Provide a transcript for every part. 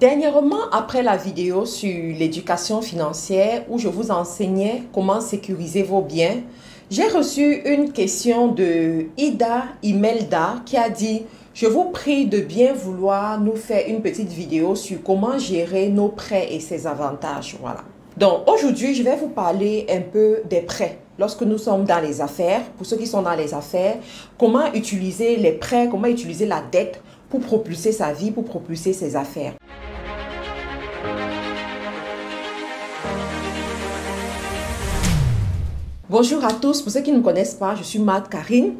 Dernièrement, après la vidéo sur l'éducation financière où je vous enseignais comment sécuriser vos biens, j'ai reçu une question de Ida Imelda qui a dit « Je vous prie de bien vouloir nous faire une petite vidéo sur comment gérer nos prêts et ses avantages. » Voilà. Donc aujourd'hui, je vais vous parler un peu des prêts. Lorsque nous sommes dans les affaires, pour ceux qui sont dans les affaires, comment utiliser les prêts, comment utiliser la dette pour propulser sa vie, pour propulser ses affaires. Bonjour à tous, pour ceux qui ne me connaissent pas, je suis Mad Karine.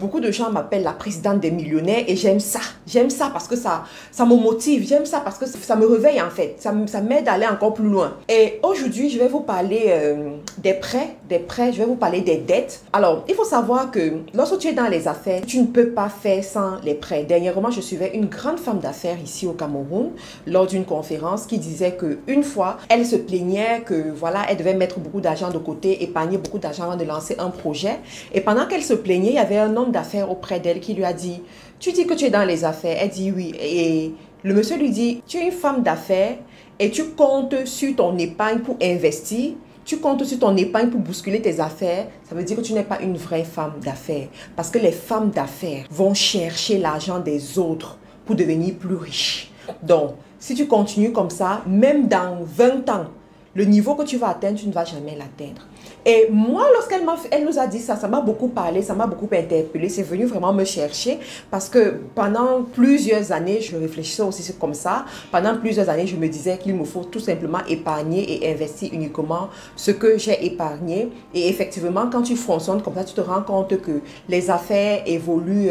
Beaucoup de gens m'appellent la présidente des millionnaires et j'aime ça. J'aime ça parce que ça me motive, j'aime ça parce que ça me réveille en fait. Ça m'aide à aller encore plus loin. Et aujourd'hui, je vais vous parler des prêts, je vais vous parler des dettes. Alors, il faut savoir que lorsque tu es dans les affaires, tu ne peux pas faire sans les prêts. Dernièrement, je suivais une grande femme d'affaires ici au Cameroun lors d'une conférence qui disait qu'une fois, elle se plaignait que voilà, elle devait mettre beaucoup d'argent de côté, épargner beaucoup d'argent avant de lancer un projet. Et pendant qu'elle se plaignait, il y avait un homme d'affaires auprès d'elle qui lui a dit « Tu dis que tu es dans les affaires ?» Elle dit « Oui. » Et le monsieur lui dit « Tu es une femme d'affaires et tu comptes sur ton épargne pour investir. Tu comptes sur ton épargne pour bousculer tes affaires. Ça veut dire que tu n'es pas une vraie femme d'affaires. Parce que les femmes d'affaires vont chercher l'argent des autres pour devenir plus riches. Donc, si tu continues comme ça, même dans 20 ans, le niveau que tu vas atteindre, tu ne vas jamais l'atteindre. Et moi, lorsqu'elle nous a dit ça, ça m'a beaucoup parlé, ça m'a beaucoup interpellé. C'est venu vraiment me chercher parce que pendant plusieurs années, je réfléchissais aussi comme ça. Pendant plusieurs années, je me disais qu'il me faut tout simplement épargner et investir uniquement ce que j'ai épargné. Et effectivement, quand tu fonctionnes comme ça, tu te rends compte que les affaires évoluent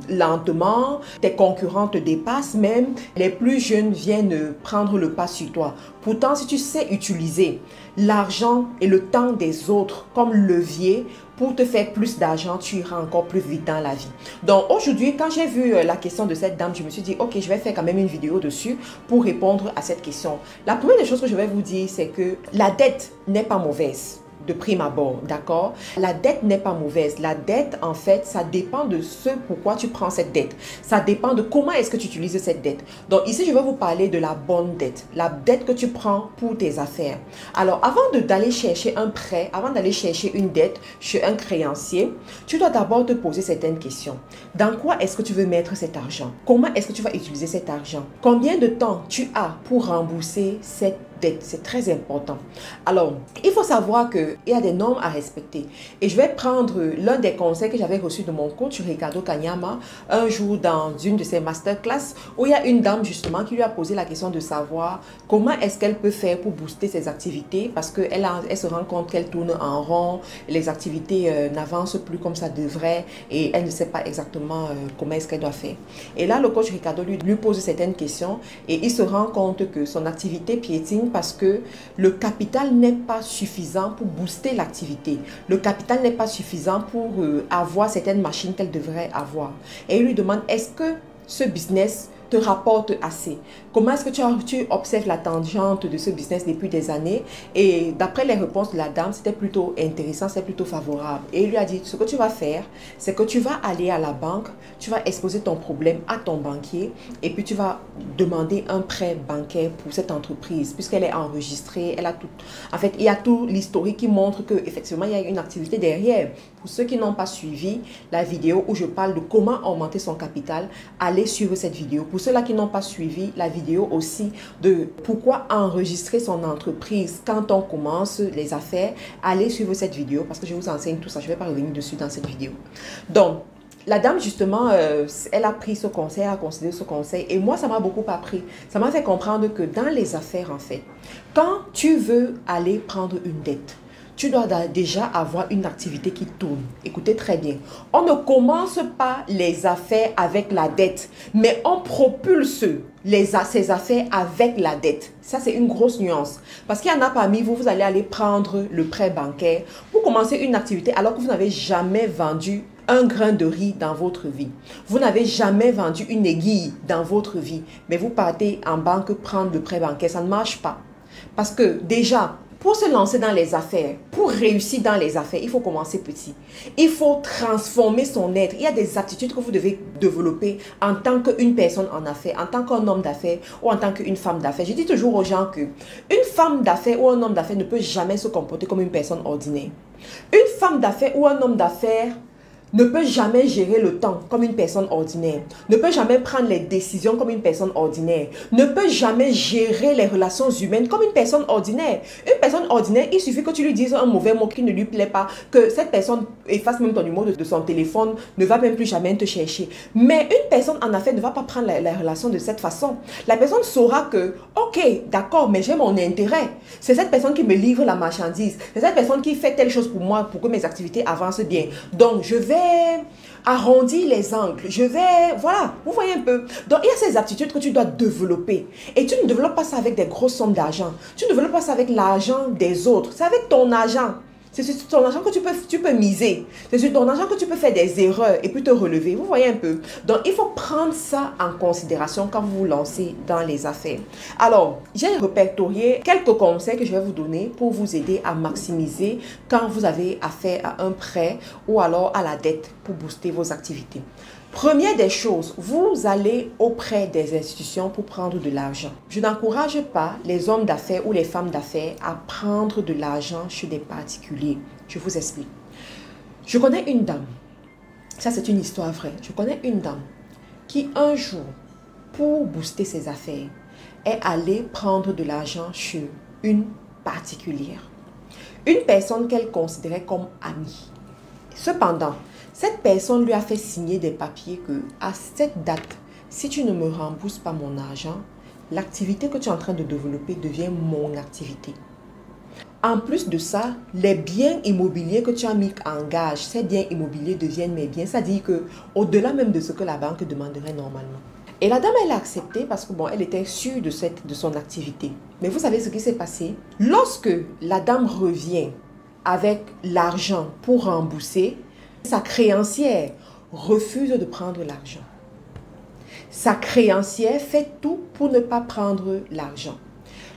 lentement. Tes concurrents te dépassent même. Les plus jeunes viennent prendre le pas sur toi. Pourtant, si tu sais utiliser l'argent et le temps des autres comme levier pour te faire plus d'argent, tu iras encore plus vite dans la vie. Donc aujourd'hui, quand j'ai vu la question de cette dame, je me suis dit, ok, je vais faire quand même une vidéo dessus pour répondre à cette question. La première des choses que je vais vous dire, c'est que la dette n'est pas mauvaise. De prime abord, d'accord? La dette n'est pas mauvaise. La dette, en fait, ça dépend de ce pourquoi tu prends cette dette. Ça dépend de comment est-ce que tu utilises cette dette. Donc ici, je vais vous parler de la bonne dette. La dette que tu prends pour tes affaires. Alors, avant d'aller chercher un prêt, avant d'aller chercher une dette chez un créancier, tu dois d'abord te poser certaines questions. Dans quoi est-ce que tu veux mettre cet argent? Comment est-ce que tu vas utiliser cet argent? Combien de temps tu as pour rembourser cette dette? C'est très important. Alors, il faut savoir qu'il y a des normes à respecter. Et je vais prendre l'un des conseils que j'avais reçu de mon coach Ricardo Kanyama un jour dans une de ses masterclass où il y a une dame justement qui lui a posé la question de savoir comment est-ce qu'elle peut faire pour booster ses activités parce qu'elle se rend compte qu'elle tourne en rond, les activités n'avancent plus comme ça devrait et elle ne sait pas exactement comment est-ce qu'elle doit faire. Et là, le coach Ricardo lui pose certaines questions et il se rend compte que son activité piétine parce que le capital n'est pas suffisant pour booster l'activité. Le capital n'est pas suffisant pour avoir certaines machines qu'elle devrait avoir. Et il lui demande, est-ce que ce business te rapporte assez? Comment est-ce que tu observes la tangente de ce business depuis des années? Et d'après les réponses de la dame, c'était plutôt intéressant, c'était plutôt favorable. Et il lui a dit, ce que tu vas faire, c'est que tu vas aller à la banque, tu vas exposer ton problème à ton banquier et puis tu vas demander un prêt bancaire pour cette entreprise puisqu'elle est enregistrée, elle a tout. En fait, il y a tout l'historique qui montre qu'effectivement, il y a une activité derrière. Pour ceux qui n'ont pas suivi la vidéo où je parle de comment augmenter son capital, allez suivre cette vidéo. Pour ceux-là qui n'ont pas suivi la vidéo aussi de pourquoi enregistrer son entreprise quand on commence les affaires, allez suivre cette vidéo parce que je vous enseigne tout ça. Je ne vais pas revenir dessus dans cette vidéo. Donc, la dame, justement, elle a pris ce conseil, elle a considéré ce conseil. Et moi, ça m'a beaucoup appris. Ça m'a fait comprendre que dans les affaires, en fait, quand tu veux aller prendre une dette, tu dois déjà avoir une activité qui tourne. Écoutez très bien. On ne commence pas les affaires avec la dette, mais on propulse ces affaires avec la dette. Ça, c'est une grosse nuance. Parce qu'il y en a parmi vous, vous allez aller prendre le prêt bancaire pour commencer une activité alors que vous n'avez jamais vendu un grain de riz dans votre vie. Vous n'avez jamais vendu une aiguille dans votre vie, mais vous partez en banque prendre le prêt bancaire. Ça ne marche pas. Parce que déjà, Pour se lancer dans les affaires, pour réussir dans les affaires, il faut commencer petit. Il faut transformer son être. Il y a des attitudes que vous devez développer en tant qu'une personne en affaires, en tant qu'un homme d'affaires ou en tant qu'une femme d'affaires. Je dis toujours aux gens que une femme d'affaires ou un homme d'affaires ne peut jamais se comporter comme une personne ordinaire. Une femme d'affaires ou un homme d'affaires ne peut jamais gérer le temps comme une personne ordinaire, ne peut jamais prendre les décisions comme une personne ordinaire, ne peut jamais gérer les relations humaines comme une personne ordinaire. Une personne ordinaire, il suffit que tu lui dises un mauvais mot qui ne lui plaît pas, que cette personne efface même ton numéro de son téléphone, ne va même plus jamais te chercher. Mais une personne en affaires ne va pas prendre la relation de cette façon. La personne saura que, ok, d'accord, mais j'ai mon intérêt. C'est cette personne qui me livre la marchandise. C'est cette personne qui fait telle chose pour moi, pour que mes activités avancent bien. Donc, je vais arrondir les angles, voilà, vous voyez un peu. Donc, il y a ces aptitudes que tu dois développer. Et tu ne développes pas ça avec des grosses sommes d'argent. Tu ne développes pas ça avec l'argent des autres. C'est avec ton argent. C'est sur ton argent que tu peux miser. C'est sur ton argent que tu peux faire des erreurs et puis te relever. Vous voyez un peu. Donc, il faut prendre ça en considération quand vous vous lancez dans les affaires. Alors, j'ai répertorié quelques conseils que je vais vous donner pour vous aider à maximiser quand vous avez affaire à un prêt ou alors à la dette pour booster vos activités. Première des choses, vous allez auprès des institutions pour prendre de l'argent. Je n'encourage pas les hommes d'affaires ou les femmes d'affaires à prendre de l'argent chez des particuliers. Je vous explique. Je connais une dame, ça c'est une histoire vraie, je connais une dame qui un jour, pour booster ses affaires, est allée prendre de l'argent chez une particulière. Une personne qu'elle considérait comme amie. Cependant, cette personne lui a fait signer des papiers que, à cette date, si tu ne me rembourses pas mon argent, l'activité que tu es en train de développer devient mon activité. En plus de ça, les biens immobiliers que tu as mis en gage, ces biens immobiliers deviennent mes biens. C'est-à-dire que au-delà même de ce que la banque demanderait normalement. Et la dame, elle a accepté parce que bon, elle était sûre de son activité. Mais vous savez ce qui s'est passé? Lorsque la dame revient avec l'argent pour rembourser, sa créancière refuse de prendre l'argent. Sa créancière fait tout pour ne pas prendre l'argent.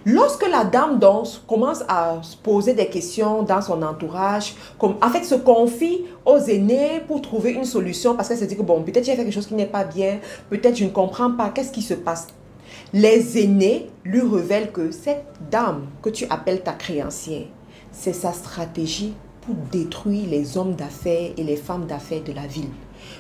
Lorsque la dame donc commence à se poser des questions dans son entourage, en fait se confie aux aînés pour trouver une solution parce qu'elle se dit que bon, peut-être j'ai fait quelque chose qui n'est pas bien, peut-être je ne comprends pas, qu'est-ce qui se passe? Les aînés lui révèlent que cette dame que tu appelles ta créancière, c'est sa stratégie pour détruire les hommes d'affaires et les femmes d'affaires de la ville.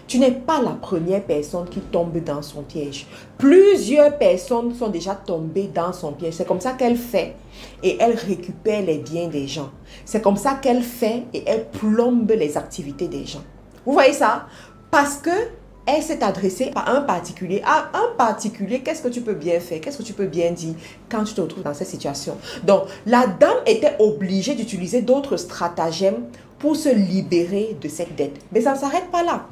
Tu n'es pas la première personne qui tombe dans son piège. Plusieurs personnes sont déjà tombées dans son piège. C'est comme ça qu'elle fait et elle récupère les biens des gens. C'est comme ça qu'elle fait et elle plombe les activités des gens. Vous voyez ça? Parce que elle s'est adressée à un particulier. À un particulier, qu'est-ce que tu peux bien faire? Qu'est-ce que tu peux bien dire quand tu te retrouves dans cette situation? Donc, la dame était obligée d'utiliser d'autres stratagèmes pour se libérer de cette dette. Mais ça ne s'arrête pas là.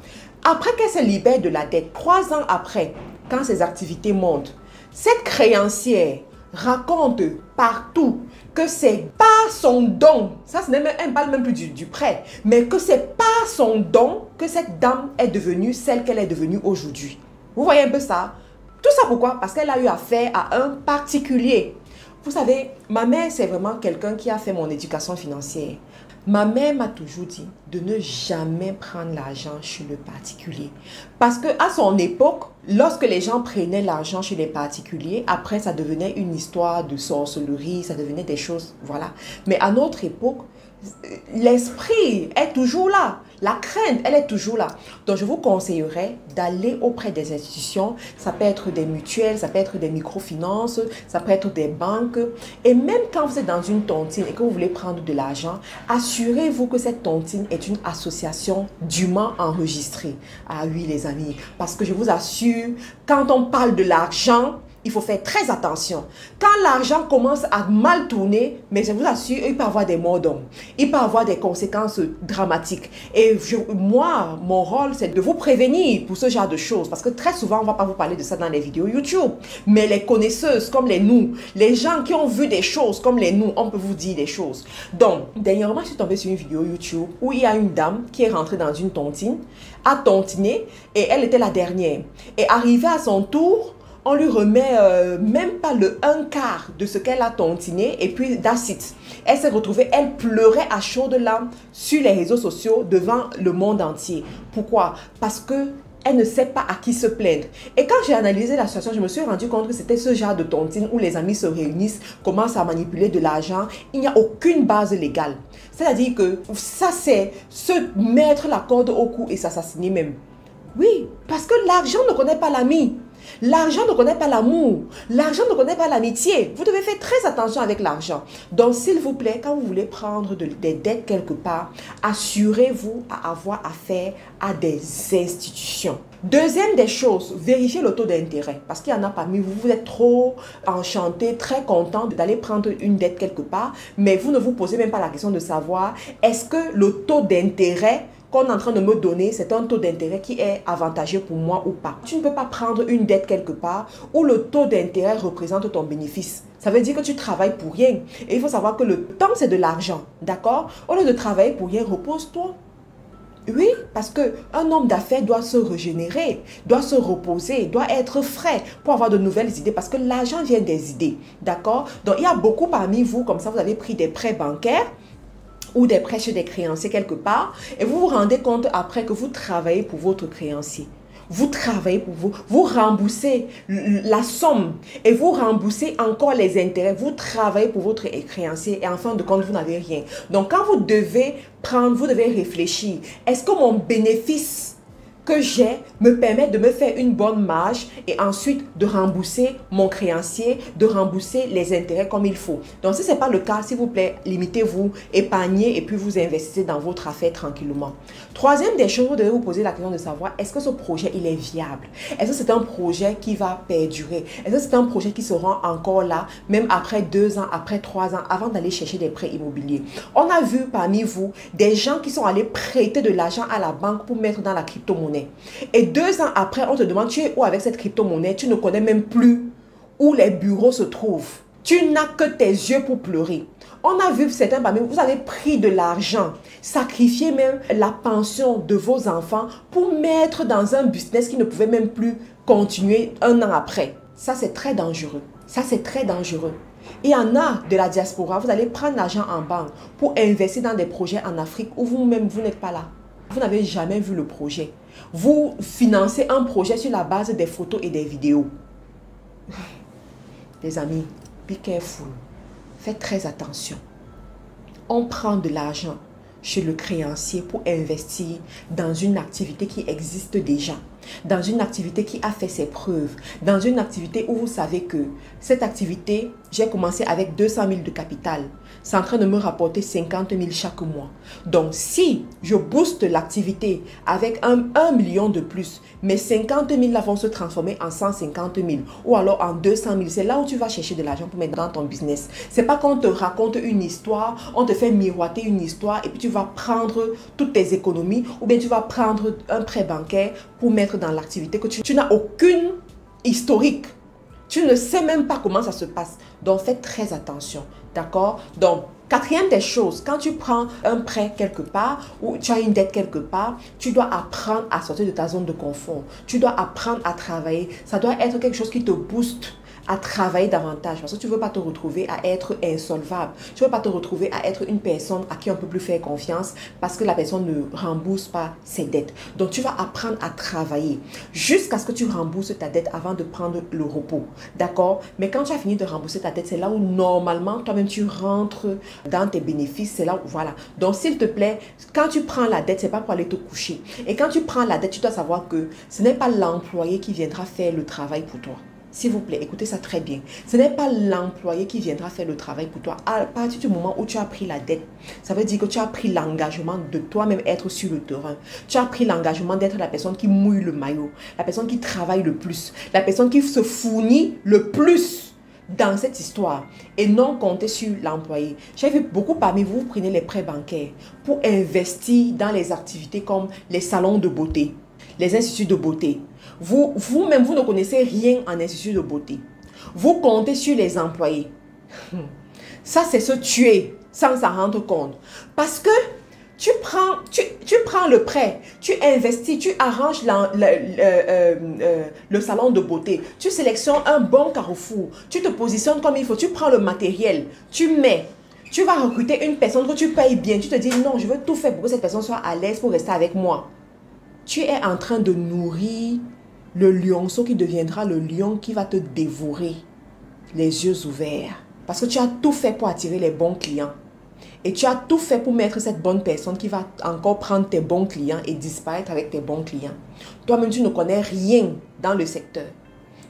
Après qu'elle se libère de la dette, 3 ans après, quand ses activités montent, cette créancière raconte partout que c'est pas son don, ça ce n'est même, elle ne parle même plus du prêt, mais que c'est pas son don que cette dame est devenue celle qu'elle est devenue aujourd'hui. Vous voyez un peu ça? Tout ça pourquoi? Parce qu'elle a eu affaire à un particulier. Vous savez, ma mère c'est vraiment quelqu'un qui a fait mon éducation financière. Ma mère m'a toujours dit de ne jamais prendre l'argent chez le particulier. Parce qu'à son époque, lorsque les gens prenaient l'argent chez les particuliers, après ça devenait une histoire de sorcellerie, ça devenait des choses, voilà. Mais à notre époque, l'esprit est toujours là. La crainte, elle est toujours là. Donc, je vous conseillerais d'aller auprès des institutions. Ça peut être des mutuelles, ça peut être des microfinances, ça peut être des banques. Et même quand vous êtes dans une tontine et que vous voulez prendre de l'argent, assurez-vous que cette tontine est une association dûment enregistrée. Ah oui, les amis, parce que je vous assure, quand on parle de l'argent, il faut faire très attention. Quand l'argent commence à mal tourner, mais je vous assure, il peut avoir des morts d'hommes. Il peut avoir des conséquences dramatiques. Et moi, mon rôle, c'est de vous prévenir pour ce genre de choses. Parce que très souvent, on ne va pas vous parler de ça dans les vidéos YouTube. Mais les connaisseuses comme les nous, les gens qui ont vu des choses comme les nous, on peut vous dire des choses. Donc, dernièrement, je suis tombée sur une vidéo YouTube où il y a une dame qui est rentrée dans une tontine, a tontiné et elle était la dernière. Et arrivée à son tour, on lui remet même pas le un quart de ce qu'elle a tontiné et puis that's it. Elle s'est retrouvée, elle pleurait à chaudes larmes sur les réseaux sociaux devant le monde entier. Pourquoi? Parce que elle ne sait pas à qui se plaindre. Et quand j'ai analysé la situation, je me suis rendu compte que c'était ce genre de tontine où les amis se réunissent, commencent à manipuler de l'argent. Il n'y a aucune base légale. C'est-à-dire que ça, c'est se mettre la corde au cou et s'assassiner même. Oui, parce que l'argent ne connaît pas l'ami. L'argent ne connaît pas l'amour. L'argent ne connaît pas l'amitié. Vous devez faire très attention avec l'argent. Donc, s'il vous plaît, quand vous voulez prendre des dettes quelque part, assurez-vous à avoir affaire à des institutions. Deuxième des choses, vérifiez le taux d'intérêt. Parce qu'il y en a parmi vous, vous êtes trop enchanté, très content d'aller prendre une dette quelque part, mais vous ne vous posez même pas la question de savoir est-ce que le taux d'intérêt qu'on est en train de me donner, c'est un taux d'intérêt qui est avantageux pour moi ou pas. Tu ne peux pas prendre une dette quelque part où le taux d'intérêt représente ton bénéfice. Ça veut dire que tu travailles pour rien. Et il faut savoir que le temps, c'est de l'argent. D'accord? Au lieu de travailler pour rien, repose-toi. Oui, parce qu'un homme d'affaires doit se régénérer, doit se reposer, doit être frais pour avoir de nouvelles idées parce que l'argent vient des idées. D'accord? Donc, il y a beaucoup parmi vous, comme ça, vous avez pris des prêts bancaires ou des prêts chez des créanciers quelque part, et vous vous rendez compte après que vous travaillez pour votre créancier. Vous travaillez pour vous, vous remboursez la somme et vous remboursez encore les intérêts. Vous travaillez pour votre créancier et en fin de compte, vous n'avez rien. Donc, quand vous devez prendre, vous devez réfléchir. Est-ce que mon bénéfice que j'ai me permet de me faire une bonne marge et ensuite de rembourser mon créancier, de rembourser les intérêts comme il faut. Donc, si ce n'est pas le cas, s'il vous plaît, limitez-vous, épargnez et puis vous investissez dans votre affaire tranquillement. Troisième des choses, vous devez vous poser la question de savoir, est-ce que ce projet, il est viable? Est-ce que c'est un projet qui va perdurer? Est-ce que c'est un projet qui sera encore là, même après 2 ans, après 3 ans, avant d'aller chercher des prêts immobiliers? On a vu parmi vous des gens qui sont allés prêter de l'argent à la banque pour mettre dans la crypto-monnaie. Et 2 ans après, on te demande, tu es où avec cette crypto-monnaie? Tu ne connais même plus où les bureaux se trouvent. Tu n'as que tes yeux pour pleurer. On a vu certains parmi vous, vous avez pris de l'argent, sacrifié même la pension de vos enfants pour mettre dans un business qui ne pouvait même plus continuer 1 an après. Ça, c'est très dangereux. Ça, c'est très dangereux. Il y en a de la diaspora, vous allez prendre l'argent en banque pour investir dans des projets en Afrique où vous-même, vous n'êtes pas là. Vous n'avez jamais vu le projet. Vous financez un projet sur la base des photos et des vidéos. Les amis, be careful. Faites très attention. On prend de l'argent chez le créancier pour investir dans une activité qui existe déjà, dans une activité qui a fait ses preuves, dans une activité où vous savez que cette activité, j'ai commencé avec 200 000 de capital. C'est en train de me rapporter 50 000 chaque mois. Donc, si je booste l'activité avec 1 million de plus, mes 50 000 là vont se transformer en 150 000 ou alors en 200 000. C'est là où tu vas chercher de l'argent pour mettre dans ton business. C'est pas qu'on te raconte une histoire, on te fait miroiter une histoire et puis tu vas prendre toutes tes économies ou bien tu vas prendre un prêt bancaire pour mettre dans l'activité que tu n'as aucune historique. Tu ne sais même pas comment ça se passe. Donc, faites très attention. D'accord? Donc, quatrième des choses, quand tu prends un prêt quelque part ou tu as une dette quelque part, tu dois apprendre à sortir de ta zone de confort. Tu dois apprendre à travailler. Ça doit être quelque chose qui te booste à travailler davantage parce que tu ne veux pas te retrouver à être insolvable. Tu ne veux pas te retrouver à être une personne à qui on ne peut plus faire confiance parce que la personne ne rembourse pas ses dettes. Donc, tu vas apprendre à travailler jusqu'à ce que tu rembourses ta dette avant de prendre le repos. D'accord? Mais quand tu as fini de rembourser ta dette, c'est là où normalement, toi-même, tu rentres dans tes bénéfices. C'est là où, voilà. Donc, s'il te plaît, quand tu prends la dette, ce n'est pas pour aller te coucher. Et quand tu prends la dette, tu dois savoir que ce n'est pas l'employé qui viendra faire le travail pour toi. S'il vous plaît, écoutez ça très bien. Ce n'est pas l'employé qui viendra faire le travail pour toi. À partir du moment où tu as pris la dette, ça veut dire que tu as pris l'engagement de toi-même être sur le terrain. Tu as pris l'engagement d'être la personne qui mouille le maillot, la personne qui travaille le plus, la personne qui se fournit le plus dans cette histoire et non compter sur l'employé. J'ai vu beaucoup parmi vous, vous prenez les prêts bancaires pour investir dans les activités comme les salons de beauté, les instituts de beauté. Vous-même, vous ne connaissez rien en institut de beauté. Vous comptez sur les employés. Ça, c'est se tuer sans s'en rendre compte. Parce que tu prends le prêt, tu investis, tu arranges le salon de beauté, tu sélectionnes un bon carrefour, tu te positionnes comme il faut, tu prends le matériel, tu mets, tu vas recruter une personne que tu payes bien, tu te dis non, je veux tout faire pour que cette personne soit à l'aise pour rester avec moi. Tu es en train de nourrir le lionceau qui deviendra le lion qui va te dévorer les yeux ouverts. Parce que tu as tout fait pour attirer les bons clients. Et tu as tout fait pour mettre cette bonne personne qui va encore prendre tes bons clients et disparaître avec tes bons clients. Toi-même, tu ne connais rien dans le secteur.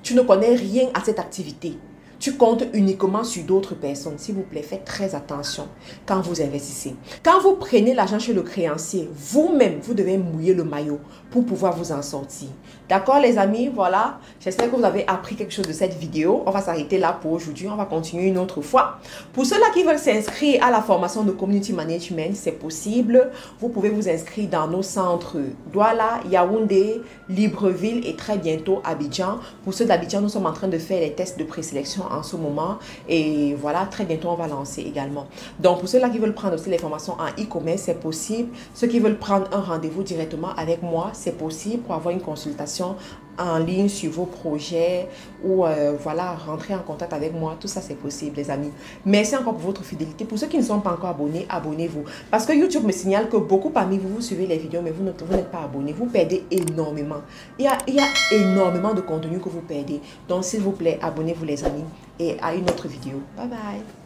Tu ne connais rien à cette activité. Tu comptes uniquement sur d'autres personnes. S'il vous plaît, faites très attention quand vous investissez. Quand vous prenez l'argent chez le créancier, vous-même, vous devez mouiller le maillot pour pouvoir vous en sortir. D'accord les amis? Voilà, j'espère que vous avez appris quelque chose de cette vidéo. On va s'arrêter là pour aujourd'hui. On va continuer une autre fois. Pour ceux-là qui veulent s'inscrire à la formation de Community Management, c'est possible. Vous pouvez vous inscrire dans nos centres Douala, Yaoundé, Libreville et très bientôt Abidjan. Pour ceux d'Abidjan, nous sommes en train de faire les tests de présélection en ce moment. Et voilà, très bientôt, on va lancer également. Donc, pour ceux-là qui veulent prendre aussi les formations en e-commerce, c'est possible. Ceux qui veulent prendre un rendez-vous directement avec moi, c'est possible pour avoir une consultation en ligne sur vos projets ou voilà, rentrer en contact avec moi. Tout ça, c'est possible, les amis. Merci encore pour votre fidélité. Pour ceux qui ne sont pas encore abonnés, abonnez-vous. Parce que YouTube me signale que beaucoup parmi vous, vous suivez les vidéos, mais vous n'êtes pas abonnés. Vous perdez énormément. Il y a énormément de contenu que vous perdez. Donc, s'il vous plaît, abonnez-vous, les amis. Et à une autre vidéo. Bye bye.